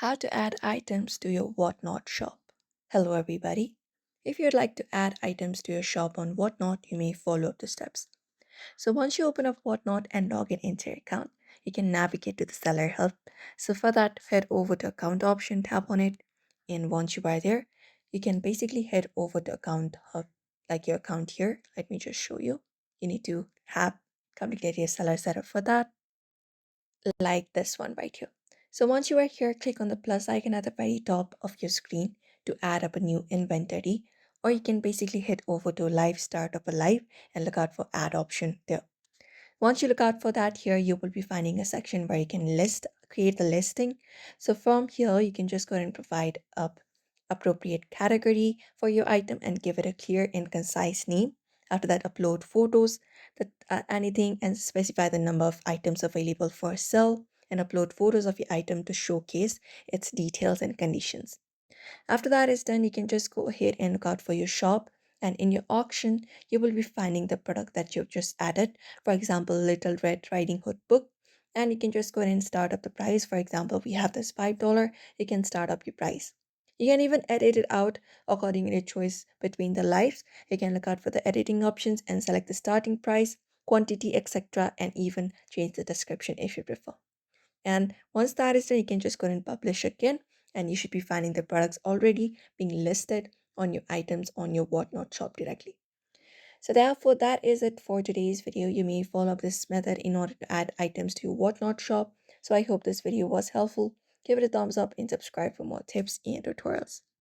How to add items to your Whatnot shop. Hello, everybody. If you'd like to add items to your shop on Whatnot, you may follow up the steps. So, once you open up Whatnot and log in into your account, you can navigate to the seller help. So, for that, head over to account option, tap on it, and once you are there, you can basically head over to account hub, like your account here. Let me just show you. You need to have completely your seller setup for that, like this one right here. So once you are here, click on the plus icon at the very top of your screen to add up a new inventory, or you can basically head over to live start up a live and look out for add option there. Once you look out for that here, you will be finding a section where you can create the listing. So from here, you can just go ahead and provide up appropriate category for your item and give it a clear and concise name. After that, upload photos, that anything, and specify the number of items available for sale, and upload photos of your item to showcase its details and conditions. After that is done, you can just go ahead and look out for your shop. And in your auction, you will be finding the product that you've just added. For example, Little Red Riding Hood book. And you can just go ahead and start up the price. For example, we have this $5. You can start up your price. You can even edit it out according to your choice between the lives. You can look out for the editing options and select the starting price, quantity, etc. and even change the description if you prefer. And once that is done, you can just go ahead and publish again, and you should be finding the products already being listed on your items on your Whatnot shop directly. So therefore, that is it for today's video. You may follow up this method in order to add items to your Whatnot shop. So I hope this video was helpful. Give it a thumbs up and subscribe for more tips and tutorials.